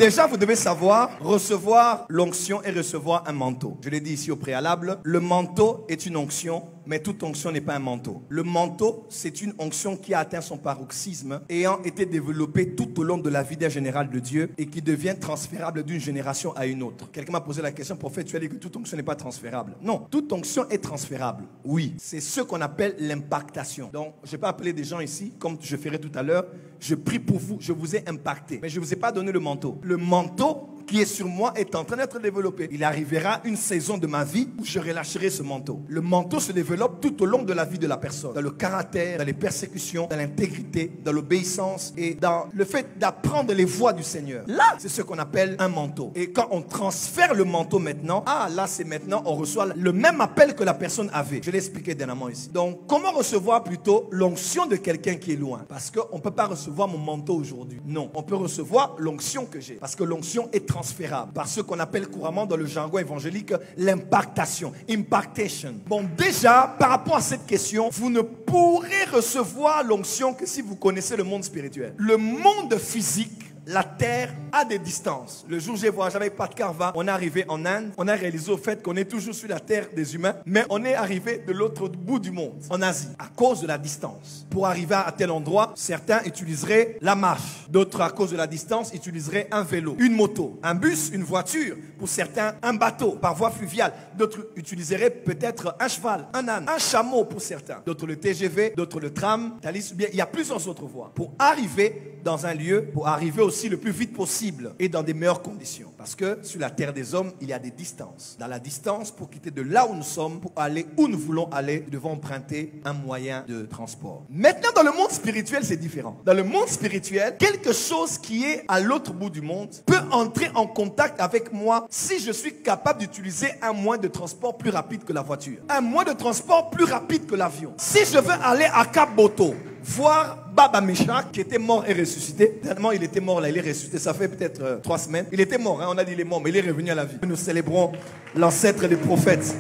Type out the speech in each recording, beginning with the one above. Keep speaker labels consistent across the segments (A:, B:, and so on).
A: Déjà, vous devez savoir recevoir l'onction et recevoir un manteau. Je l'ai dit ici au préalable, le manteau est une onction, mais toute onction n'est pas un manteau. Le manteau, c'est une onction qui a atteint son paroxysme, ayant été développée tout au long de la vie d'un général de Dieu et qui devient transférable d'une génération à une autre. Quelqu'un m'a posé la question, prophète, tu as dit que toute onction n'est pas transférable. Non, toute onction est transférable. Oui, c'est ce qu'on appelle l'impactation. Donc, je ne vais pas appeler des gens ici, comme je ferai tout à l'heure. Je prie pour vous, je vous ai impacté, mais je ne vous ai pas donné le manteau. Le manteau qui est sur moi est en train d'être développé. Il arrivera une saison de ma vie où je relâcherai ce manteau. Le manteau se développe tout au long de la vie de la personne. Dans le caractère, dans les persécutions, dans l'intégrité, dans l'obéissance et dans le fait d'apprendre les voies du Seigneur. Là, c'est ce qu'on appelle un manteau. Et quand on transfère le manteau maintenant, là c'est maintenant, on reçoit le même appel que la personne avait. Je l'ai expliqué dernièrement ici. Donc, comment recevoir plutôt l'onction de quelqu'un qui est loin? Parce qu'on ne peut pas recevoir mon manteau aujourd'hui. Non, on peut recevoir l'onction que j'ai. Parce que l'onction est transférable par ce qu'on appelle couramment dans le jargon évangélique l'impactation, impactation. Bon, déjà, par rapport à cette question, vous ne pourrez recevoir l'onction que si vous connaissez le monde spirituel. Le monde physique, la terre a des distances. Le jour où j'ai voyagé avec Pat Carva, on est arrivé en Inde. On a réalisé au fait qu'on est toujours sur la terre des humains, mais on est arrivé de l'autre bout du monde, en Asie, à cause de la distance. Pour arriver à tel endroit, certains utiliseraient la marche. D'autres, à cause de la distance, utiliseraient un vélo, une moto, un bus, une voiture. Pour certains, un bateau par voie fluviale. D'autres utiliseraient peut-être un cheval, un âne, un chameau pour certains. D'autres le TGV, d'autres le tram, Thalys. Il y a plusieurs autres voies. Pour arriver dans un lieu, pour arriver aussi le plus vite possible et dans des meilleures conditions. Parce que sur la terre des hommes, il y a des distances. Dans la distance, pour quitter de là où nous sommes, pour aller où nous voulons aller, nous devons emprunter un moyen de transport. Maintenant, dans le monde spirituel, c'est différent. Dans le monde spirituel, quelque chose qui est à l'autre bout du monde peut entrer en contact avec moi si je suis capable d'utiliser un moyen de transport plus rapide que la voiture. Un moyen de transport plus rapide que l'avion. Si je veux aller à Cap Boto, voir Baba Meshach qui était mort et ressuscité. Dernièrement, il était mort là, il est ressuscité. Ça fait peut-être 3 semaines. Il était mort, on a dit il est mort, mais il est revenu à la vie. Nous célébrons l'ancêtre des prophètes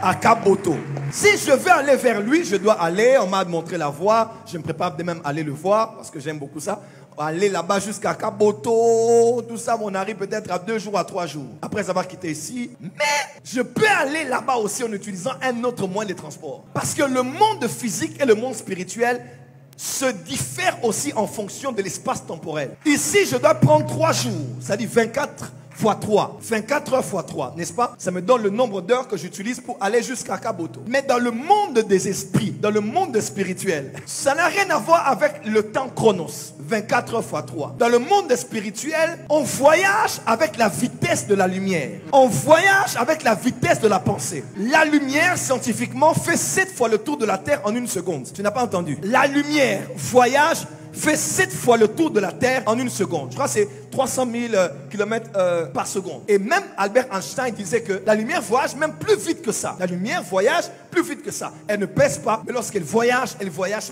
A: à Cap Boto. Si je veux aller vers lui, je dois aller. On m'a montré la voie. Je me prépare de même aller le voir parce que j'aime beaucoup ça. Aller là-bas jusqu'à Cap Boto, tout ça, on arrive peut-être à 2 jours, à 3 jours. Après avoir quitté ici. Mais je peux aller là-bas aussi en utilisant un autre moyen de transport. Parce que le monde physique et le monde spirituel se diffèrent aussi en fonction de l'espace temporel. Ici, je dois prendre 3 jours, c'est-à-dire 24 fois 3, 24 heures fois 3, n'est-ce pas? Ça me donne le nombre d'heures que j'utilise pour aller jusqu'à Kaboto. Mais dans le monde des esprits, dans le monde spirituel, ça n'a rien à voir avec le temps chronos, 24 heures fois 3. Dans le monde spirituel, on voyage avec la vitesse de la lumière. On voyage avec la vitesse de la pensée. La lumière, scientifiquement, fait 7 fois le tour de la Terre en 1 seconde. Tu n'as pas entendu? La lumière voyage fait 7 fois le tour de la Terre en 1 seconde. Je crois que c'est 300 000 km par seconde. Et même Albert Einstein disait que la lumière voyage même plus vite que ça. La lumière voyage plus vite que ça. Elle ne pèse pas, mais lorsqu'elle voyage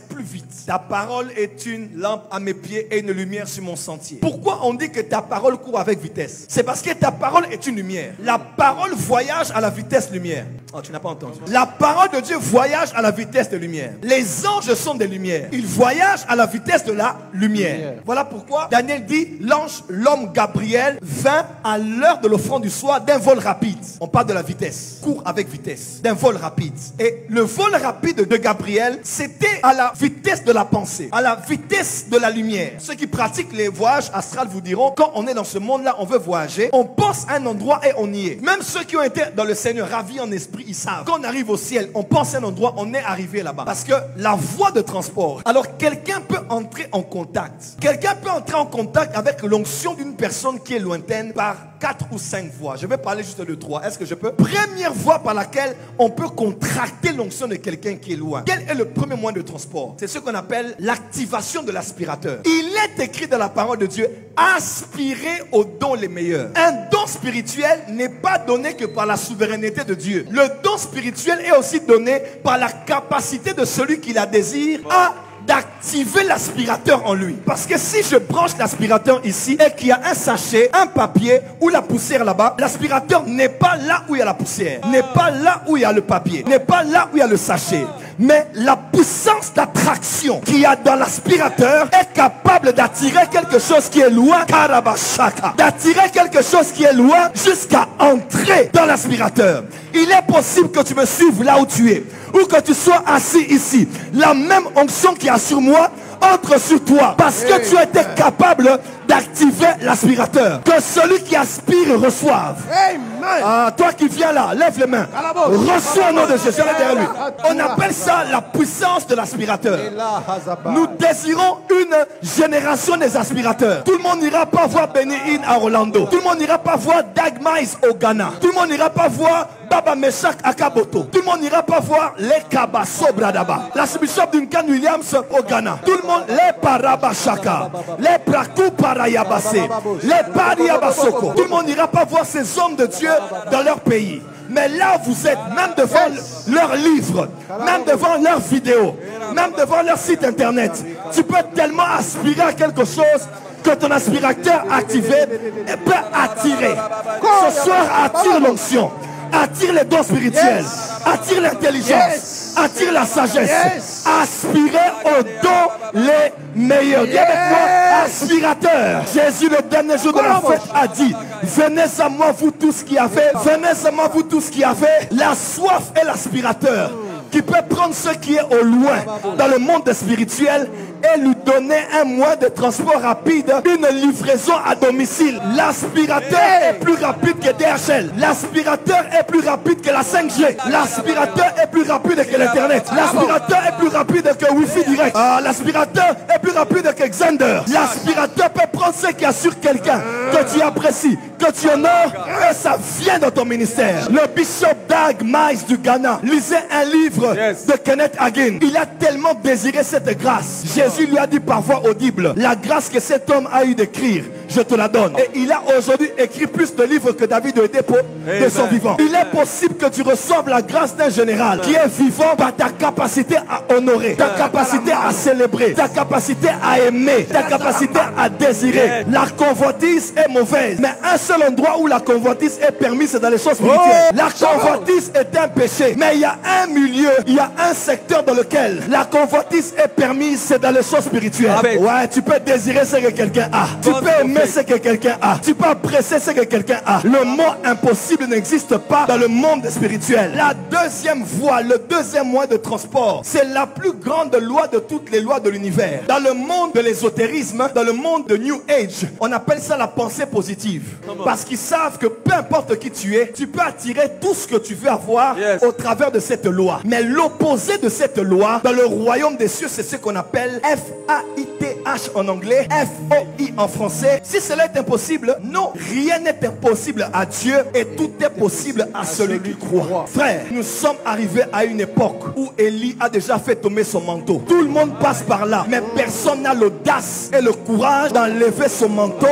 A: plus vite. Ta parole est une lampe à mes pieds et une lumière sur mon sentier. Pourquoi on dit que ta parole court avec vitesse? C'est parce que ta parole est une lumière. La parole voyage à la vitesse lumière. Oh, tu n'as pas entendu. La parole de Dieu voyage à la vitesse de lumière. Les anges sont des lumières. Ils voyagent à la vitesse de la lumière. Voilà pourquoi Daniel dit, l'homme Gabriel vint à l'heure de l'offrande du soir d'un vol rapide. On parle de la vitesse. Court avec vitesse. D'un vol rapide. Et le vol rapide de Gabriel, c'était à la vitesse de la pensée. À la vitesse de la lumière. Ceux qui pratiquent les voyages astrales vous diront, quand on est dans ce monde-là, on veut voyager, on pense à un endroit et on y est. Même ceux qui ont été dans le Seigneur, ravis en esprit, ils savent. Quand on arrive au ciel, on pense à un endroit, on est arrivé là-bas. Parce que la voie de transport, alors quelqu'un peut entrer en contact. Quelqu'un peut entrer en contact avec l'onction d'une personne qui est lointaine par 4 ou 5 voies. Je vais parler juste de 3. Est-ce que je peux? Première voie par laquelle on peut contracter l'onction de quelqu'un qui est loin. Quel est le premier moyen de transport? C'est ce qu'on appelle l'activation de l'aspirateur. Il est écrit dans la parole de Dieu, aspirez aux dons les meilleurs. Un don spirituel n'est pas donné que par la souveraineté de Dieu. Le don spirituel est aussi donné par la capacité de celui qui la désire à d'activer l'aspirateur en lui. Parce que si je branche l'aspirateur ici et qu'il y a un sachet, un papier ou la poussière là-bas, l'aspirateur n'est pas là où il y a la poussière, n'est pas là où il y a le papier, n'est pas là où il y a le sachet. Mais la puissance d'attraction qu'il y a dans l'aspirateur est capable d'attirer quelque chose qui est loin, Karabashaka, d'attirer quelque chose qui est loin jusqu'à entrer dans l'aspirateur. Il est possible que tu me suives là où tu es, ou que tu sois assis ici. La même onction qui a sur moi entre sur toi, parce que tu étais capable d'activer l'aspirateur. Que celui qui aspire reçoive. Toi qui viens là, lève les mains. Reçois au nom de Jésus. Derrière lui. On appelle ça la puissance de l'aspirateur. Nous désirons une génération des aspirateurs. Tout le monde n'ira pas voir Benny Hinn à Orlando. Tout le monde n'ira pas voir Dag Mize au Ghana. Tout le monde n'ira pas voir Baba Meshach à Kaboto. Tout le monde n'ira pas voir les Kabaso Bradaba. L'archbishop Duncan Williams au Ghana. Tout le monde, les Parabashaka, les Prakou Parayabase, les Pariabasoko. Tout le monde n'ira pas voir ces hommes de Dieu dans leur pays. Mais là vous êtes, même devant leurs livres, même devant leurs vidéos, même devant leur site internet, tu peux tellement aspirer à quelque chose que ton aspirateur activé peut attirer. Ce soir, attire l'onction, attire les dons spirituels, attire l'intelligence, attire la sagesse. Aspirez aux dons les meilleurs. Dis avec moi, aspirateur. Jésus le dernier jour de la fête a dit, venez à moi vous tous qui avez, venez à moi vous tous qui avez la soif et l'aspirateur qui peut prendre ce qui est au loin dans le monde spirituel et lui donner un moyen de transport rapide, une livraison à domicile. L'aspirateur est plus rapide que DHL. L'aspirateur est plus rapide que la 5G. L'aspirateur est plus rapide que l'Internet. L'aspirateur est plus rapide que Wi-Fi direct. L'aspirateur est plus rapide que Xander. L'aspirateur peut prendre ce qu'il y a sur quelqu'un que tu apprécies, que tu honores, et ça vient dans ton ministère. Le bishop Dag Mize du Ghana lisait un livre de Kenneth Hagin. Il a tellement désiré cette grâce. Jésus lui a dit par voix audible, la grâce que cet homme a eu d'écrire, je te la donne. Et il a aujourd'hui écrit plus de livres que David de dépôt de son vivant. Il est possible que tu reçoives la grâce d'un général qui est vivant par ta capacité à honorer, ta capacité à célébrer, ta capacité à aimer, ta capacité à désirer. La convoitise est mauvaise, mais un seul endroit où la convoitise est permise, c'est dans les choses spirituelles. La convoitise est un péché, mais il y a un milieu, il y a un secteur dans lequel la convoitise est permise, c'est dans les choses spirituelles. Ouais, tu peux désirer ce que quelqu'un a. Tu peux aimer ce que quelqu'un a. Tu peux apprécier ce que quelqu'un a. Le mot impossible n'existe pas dans le monde spirituel. La deuxième voie, le deuxième moyen de transport, c'est la plus grande loi de toutes les lois de l'univers. Dans le monde de l'ésotérisme, dans le monde de New Age, on appelle ça la pensée positive. Parce qu'ils savent que peu importe qui tu es, tu peux attirer tout ce que tu veux avoir au travers de cette loi. Mais l'opposé de cette loi, dans le royaume des cieux, c'est ce qu'on appelle F-A-I-T-H en anglais, F-O-I en français. Si cela est impossible, non, rien n'est impossible à Dieu et tout est possible à celui qui croit. Frère, nous sommes arrivés à une époque où Élie a déjà fait tomber son manteau. Tout le monde passe par là, mais personne n'a l'audace et le courage d'enlever son manteau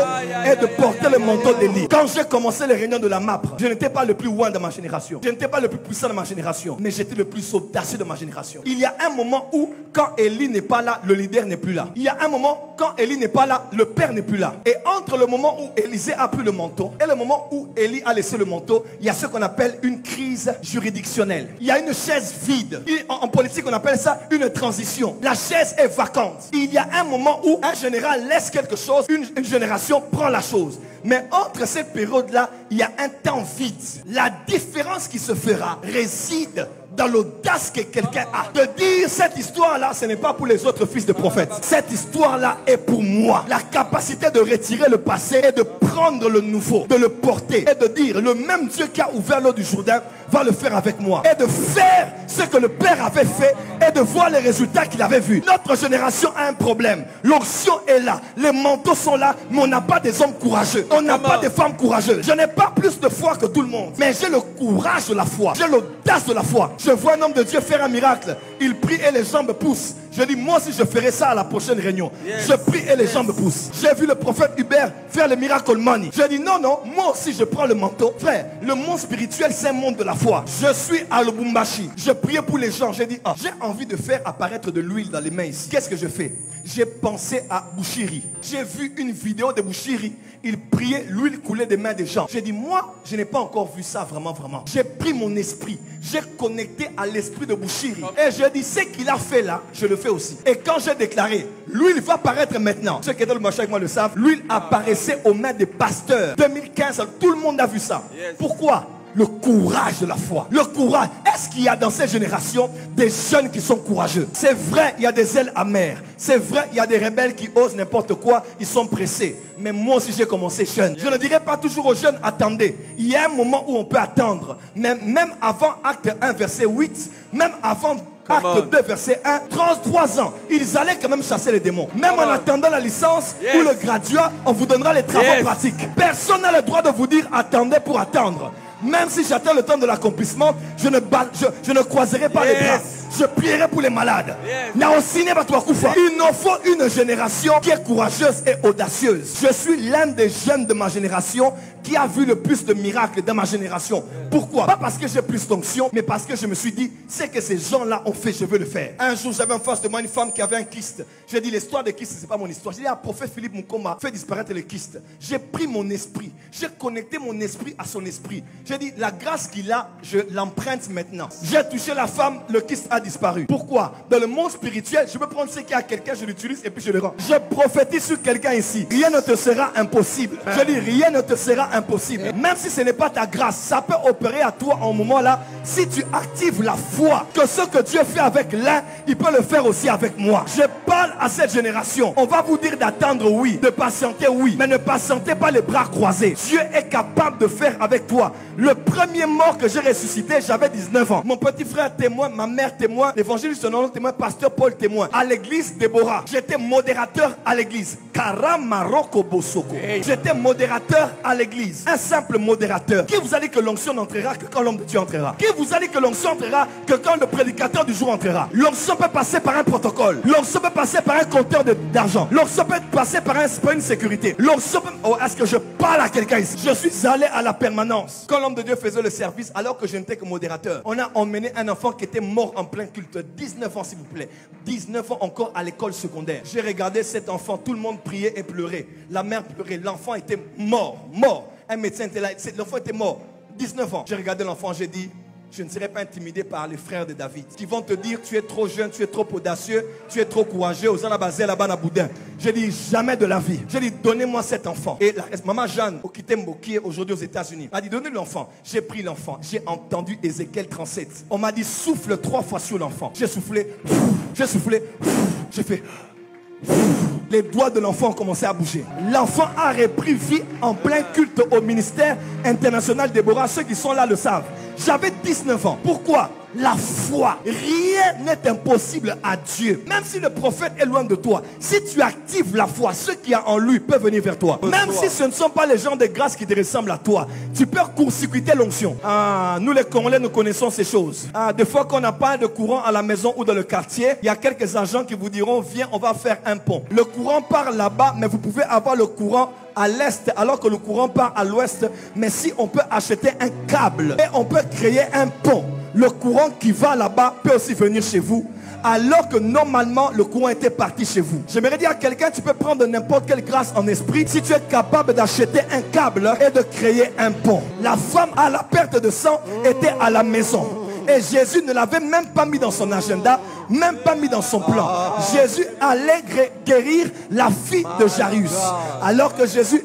A: et de porter le manteau d'Élie. Quand j'ai commencé les réunions de la MAP, je n'étais pas le plus loin de ma génération. Je n'étais pas le plus puissant de ma génération, mais j'étais le plus audacieux de ma génération. Il y a un moment où, quand Élie n'est pas là, le leader n'est plus là. Il y a un moment, quand Élie n'est pas là, le père n'est plus là. Et entre le moment où Élisée a pris le manteau et le moment où Élie a laissé le manteau, il y a ce qu'on appelle une crise juridictionnelle. Il y a une chaise vide. En politique, on appelle ça une transition. La chaise est vacante. Il y a un moment où un général laisse quelque chose, une génération prend la chose. Mais entre cette période-là, il y a un temps vide. La différence qui se fera réside dans l'audace que quelqu'un a. De dire cette histoire-là, ce n'est pas pour les autres fils de prophètes. Cette histoire-là est pour moi. La capacité de retirer le passé et de prendre le nouveau, de le porter et de dire le même Dieu qui a ouvert l'eau du Jourdain va le faire avec moi. Et de faire ce que le Père avait fait et de voir les résultats qu'il avait vus. Notre génération a un problème. L'onction est là. Les manteaux sont là, mais on n'a pas des hommes courageux. On n'a pas des femmes courageuses. Je n'ai pas plus de foi que tout le monde, mais j'ai le courage de la foi. J'ai l'audace de la foi. Je vois un homme de Dieu faire un miracle. Il prie et les jambes poussent. Je dis, moi aussi je ferai ça à la prochaine réunion. Je prie et les jambes poussent. J'ai vu le prophète Hubert faire le miracle money. Je dis, non, non, moi aussi je prends le manteau. Frère, le monde spirituel, c'est un monde de la foi. Je suis à Lubumbashi. Je priais pour les gens. J'ai dit, j'ai envie de faire apparaître de l'huile dans les mains ici. Qu'est-ce que je fais? j'ai pensé à Bouchiri. J'ai vu une vidéo de Bouchiri. Il priait, l'huile coulait des mains des gens. J'ai dit, moi, je n'ai pas encore vu ça vraiment. J'ai pris mon esprit. J'ai connecté à l'esprit de Bouchiri. Et je dis, ce qu'il a fait là, je le fais aussi. Et quand j'ai déclaré, l'huile va paraître maintenant. Ceux qui étaient dans le marché avec moi le savent. L'huile apparaissait aux mains des pasteurs. 2015, tout le monde a vu ça. Yes. Pourquoi? Le courage de la foi. Le courage. Est-ce qu'il y a dans cette génération des jeunes qui sont courageux? C'est vrai, il y a des ailes amères. C'est vrai, il y a des rebelles qui osent n'importe quoi. Ils sont pressés. Mais moi aussi, j'ai commencé jeune. Je ne dirais pas toujours aux jeunes, attendez. Il y a un moment où on peut attendre. Mais même avant acte 1, verset 8, même avant acte 2, verset 1, 33 ans, ils allaient quand même chasser les démons. Même en attendant la licence ou le graduat, on vous donnera les travaux pratiques. Personne n'a le droit de vous dire attendez pour attendre. Même si j'attends le temps de l'accomplissement, je ne croiserai pas les bras. Je prierai pour les malades. Il nous faut une génération qui est courageuse et audacieuse. Je suis l'un des jeunes de ma génération qui a vu le plus de miracles dans ma génération. Pourquoi? Pas parce que j'ai plus d'onction, mais parce que je me suis dit, c'est que ces gens-là ont fait, je veux le faire. Un jour, j'avais en face de moi une femme qui avait un kyste. J'ai dit, l'histoire des kystes, c'est pas mon histoire. J'ai dit, prophète Philippe Mukoma fait disparaître les kystes. J'ai pris mon esprit. J'ai connecté mon esprit à son esprit. J'ai dit, la grâce qu'il a, je l'emprunte maintenant. J'ai touché la femme, le kyste a disparu. Pourquoi? Dans le monde spirituel, je peux prendre ce qu'il y a à quelqu'un, je l'utilise et puis je le rends. Je prophétise sur quelqu'un ici. Rien ne te sera impossible. Je dis, rien ne te sera impossible. Même si ce n'est pas ta grâce, ça peut opérer à toi en moment là. Si tu actives la foi, que ce que Dieu fait avec l'un, il peut le faire aussi avec moi. Je parle à cette génération. On va vous dire d'attendre, oui. De patienter, oui. Mais ne patientez pas les bras croisés. Dieu est capable de faire avec toi. Le premier mort que j'ai ressuscité, j'avais 19 ans. Mon petit frère témoin, ma mère témoin, l'évangéliste non témoin, pasteur Paul témoin. À l'église Déborah, j'étais modérateur à l'église. Karamaroko Bosoko. J'étais modérateur à l'église. Un simple modérateur. Qui vous a dit que l'onction n'entrera que quand l'homme de Dieu entrera? Qui vous a dit que l'onction entrera que quand le prédicateur du jour entrera? L'onction peut passer par un protocole. L'onction peut passer par un compteur d'argent. L'onction peut passer par une sécurité. L'onction peut... Oh, est-ce que je parle à quelqu'un ici? Je suis allé à la permanence. Quand l'homme de Dieu faisait le service, alors que je n'étais que modérateur, on a emmené un enfant qui était mort en plein culte. 19 ans s'il vous plaît. 19 ans encore à l'école secondaire. J'ai regardé cet enfant, tout le monde priait et pleurait. La mère pleurait, l'enfant était mort. Un médecin était là, l'enfant était mort. 19 ans. J'ai regardé l'enfant, j'ai dit, je ne serai pas intimidé par les frères de David qui vont te dire tu es trop jeune, tu es trop audacieux, tu es trop courageux. J'ai dit jamais de la vie. J'ai dit donnez-moi cet enfant. Et maman Jeanne Okitembo qui est aujourd'hui aux États-Unis m'a dit donnez l'enfant. J'ai pris l'enfant. J'ai entendu Ézéchiel 37. On m'a dit souffle 3 fois sur l'enfant. J'ai soufflé. J'ai soufflé. J'ai fait. Les doigts de l'enfant ont commencé à bouger. L'enfant a repris vie en plein culte au ministère international Déborah. Ceux qui sont là le savent. J'avais 19 ans. Pourquoi? La foi. Rien n'est impossible à Dieu. Même si le prophète est loin de toi, si tu actives la foi, ce qu'il y a en lui peut venir vers toi. Même si ce ne sont pas les gens de grâce qui te ressemblent à toi, tu peux court-circuiter l'onction. Nous les Congolais, nous connaissons ces choses. Des fois qu'on n'a pas de courant à la maison ou dans le quartier, il y a quelques agents qui vous diront viens, on va faire un pont. Le courant part là-bas, mais vous pouvez avoir le courant à l'est alors que le courant part à l'ouest. Mais si on peut acheter un câble et on peut créer un pont, le courant qui va là-bas peut aussi venir chez vous, alors que normalement le courant était parti chez vous. J'aimerais dire à quelqu'un, tu peux prendre n'importe quelle grâce en esprit si tu es capable d'acheter un câble et de créer un pont. La femme à la perte de sang était à la maison. Et Jésus ne l'avait même pas mis dans son agenda, même pas mis dans son plan. Jésus allait guérir la fille de Jairus. Alors que Jésus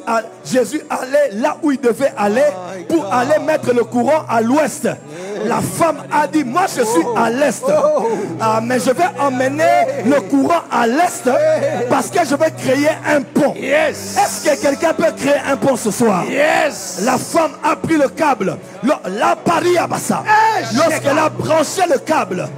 A: allait là où il devait aller pour aller mettre le courant à l'ouest. La femme a dit, moi je suis à l'est. Mais je vais emmener le courant à l'est parce que je vais créer un pont. Est-ce que quelqu'un peut créer un pont ce soir? La femme a pris le câble. La pari à Bassa. Lorsqu'elle a branché le câble,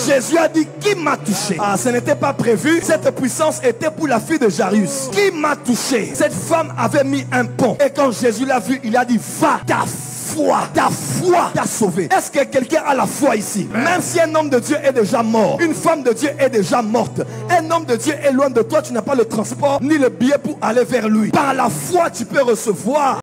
A: Jésus a dit, qui m'a touché? Ce n'était pas prévu. Cette puissance était pour la fille de Jairus. Qui m'a touché? Cette femme avait mis un pont. Et quand Jésus l'a vu, il a dit, va, ta foi t'a sauvé. Est-ce que quelqu'un a la foi ici? Même si un homme de Dieu est déjà mort, une femme de Dieu est déjà morte, un homme de Dieu est loin de toi, tu n'as pas le transport ni le billet pour aller vers lui. Par la foi, tu peux recevoir